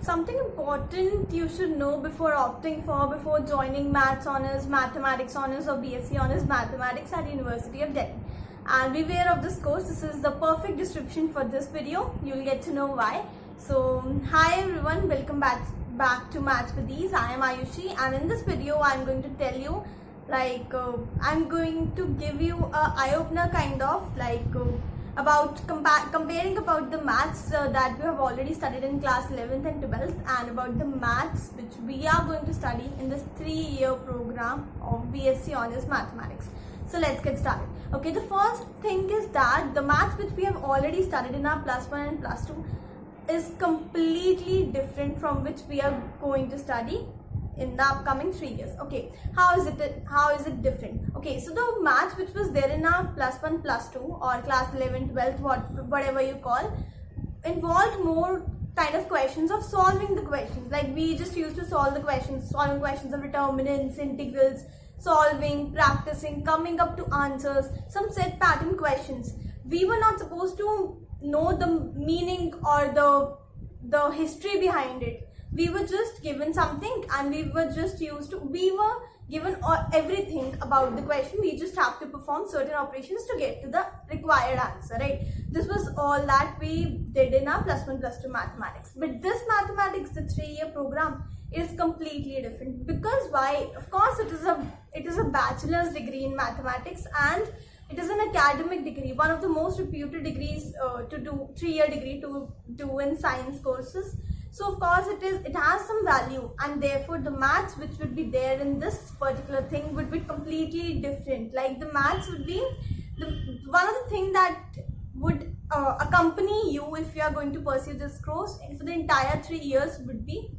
something important you should know before before joining Maths Honours, Mathematics Honours or BSc Honours Mathematics at University of Delhi. And beware of this course, this is the perfect description for this video. You'll get to know why. So, hi everyone, welcome back to Maths with Ease. I am Ayushi, and in this video I'm going to tell you I'm going to give you a eye-opener kind of about comparing about the maths that we have already studied in class 11th and 12th and about the maths which we are going to study in this 3-year program of BSc Honours Mathematics. So let's get started. Okay, the first thing is that the maths which we have already studied in our plus 1 and plus 2 is completely different from which we are going to study in the upcoming 3 years. Okay, how is it different? Okay, so the maths which was there in our plus 1 plus 2 or class 11 12th whatever you call involved more kind of questions of solving the questions. Like we just used to solving questions of determinants, integrals, solving, practicing, coming up to answers, some set pattern questions. We were not supposed to know the meaning or the history behind it. We were just given something and we were given everything about the question. We just have to perform certain operations to get to the required answer, right? This was all that we did in our plus 1 plus 2 mathematics. But this mathematics, the 3-year program, is completely different. Because why? Of course, it is a bachelor's degree in mathematics and it is an academic degree, one of the most reputed degrees to do, 3-year degree to do in science courses. So of course it has some value, and therefore the maths which would be there in this particular thing would be completely different. Like the maths would be one of the things that would accompany you if you are going to pursue this course for the entire 3 years would be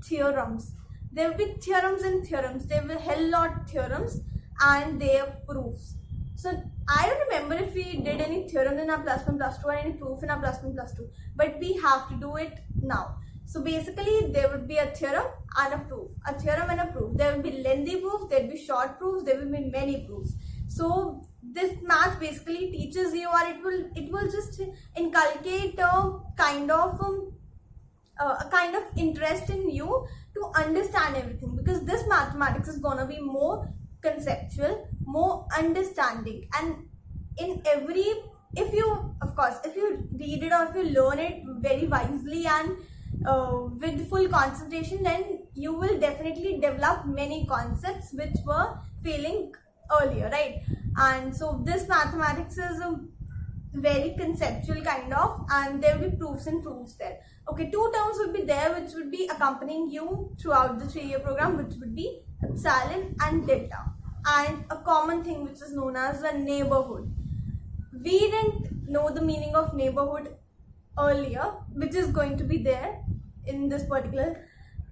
theorems. There will be theorems and theorems. There will be a hell lot theorems and their proofs. So I don't remember if we did any theorem in our plus 1 plus 2 or any proof in our plus 1 plus 2, but we have to do it now. So basically there would be a theorem and a proof, a theorem and a proof. There will be lengthy proofs, there will be short proofs, there will be many proofs. So this math basically teaches you, or it will just inculcate a kind of interest in you to understand everything, because this mathematics is gonna be more conceptual, more understanding, and if you read it or if you learn it very wisely and with full concentration, then you will definitely develop many concepts which were failing earlier, right? And so this mathematics is a very conceptual kind of, and there will be proofs and proofs there. Okay, 2 terms would be there which would be accompanying you throughout the 3-year program, which would be epsilon and delta, and a common thing which is known as a neighborhood. We didn't know the meaning of neighborhood earlier, which is going to be there in this particular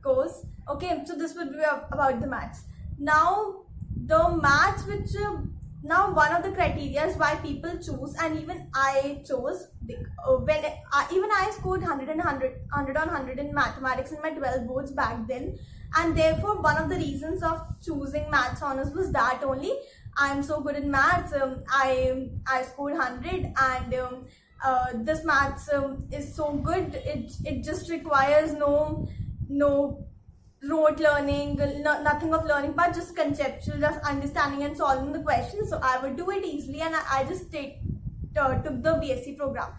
course. Okay, so this would be about the maths. Now the maths which now one of the criteria is why people choose, and even I chose when I scored 100 on 100 in mathematics in my 12 boards back then, and therefore one of the reasons of choosing Maths Honours was that only. I'm so good in maths. I scored 100, and this maths is so good. It just requires no rote learning, nothing of learning, but just conceptual, just understanding and solving the questions. So I would do it easily, and I just took the BSc program.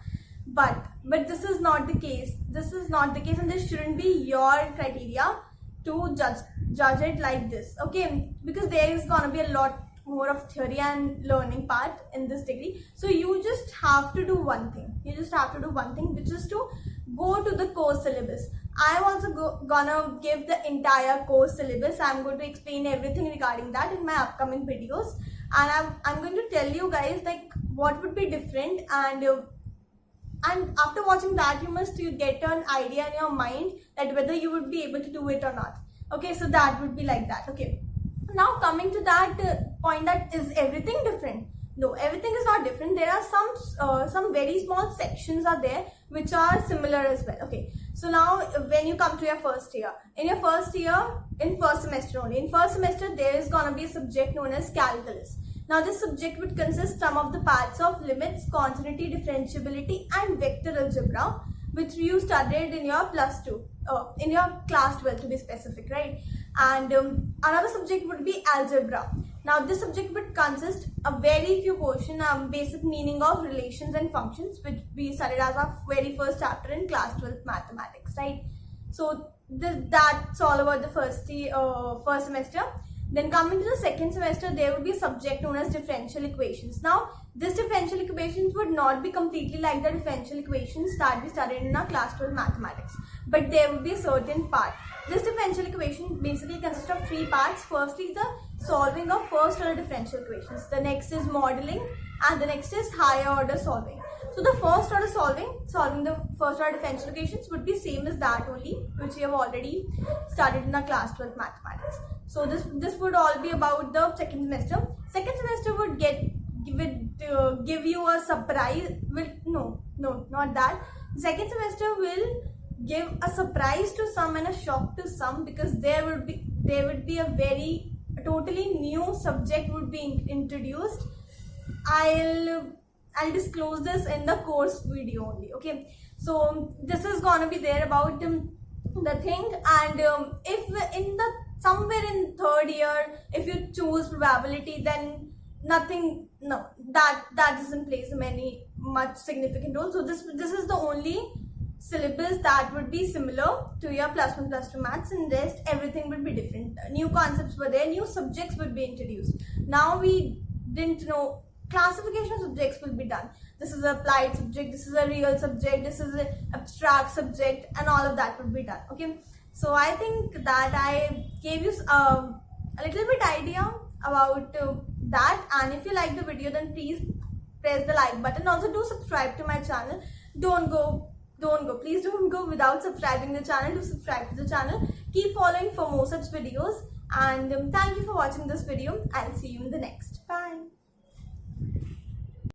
But this is not the case. This is not the case, and this shouldn't be your criteria to judge it like this. Okay, because there is gonna be a lot more of theory and learning part in this degree. So you just have to do one thing. Which is to go to the course syllabus. I'm also gonna give the entire course syllabus. I'm going to explain everything regarding that in my upcoming videos, and I'm going to tell you guys like what would be different, and after watching that you must get an idea in your mind that whether you would be able to do it or not. Okay, so that would be like that. Okay, now coming to that point, that is everything different? No, everything is not different. There are some very small sections are there which are similar as well. Okay, so now when you come to your first year, in first semester there is gonna be a subject known as calculus. Now this subject would consist some of the parts of limits, continuity, differentiability and vector algebra. which you studied in your plus 2, in your class 12 to be specific, right? And another subject would be algebra. Now this subject would consist a very few portion, basic meaning of relations and functions, which we studied as our very first chapter in class 12 mathematics, right? So that's all about the first semester. Then coming to the second semester, there would be a subject known as differential equations. Now, this differential equations would not be completely like the differential equations that we studied in our class 12 mathematics, but there would be a certain part. This differential equation basically consists of 3 parts. Firstly, the solving of first order differential equations. The next is modeling, and the next is higher order solving. So the first order solving the first order differential equations would be same as that only, which we have already studied in our class 12 mathematics. So this would all be about the second semester. Second semester would give you a surprise. No, not that. Second semester will give a surprise to some and a shock to some, because there would be a totally new subject would be introduced. I'll disclose this in the course video only. Okay, so this is gonna be there about the thing, and if in the somewhere in third year, if you choose probability, then that doesn't play much significant role. So this is the only syllabus that would be similar to your plus 1 plus 2 maths, and rest everything would be different. New concepts were there, new subjects would be introduced. Now we didn't know classification of subjects will be done. This is an applied subject, this is a real subject, this is an abstract subject, and all of that would be done. Okay, so I think that I gave you a little bit idea about that, and if you like the video, then please press the like button. Also do subscribe to my channel. Please don't go without subscribing the channel. Do subscribe to the channel. Keep following for more such videos, and thank you for watching this video. I'll see you in the next.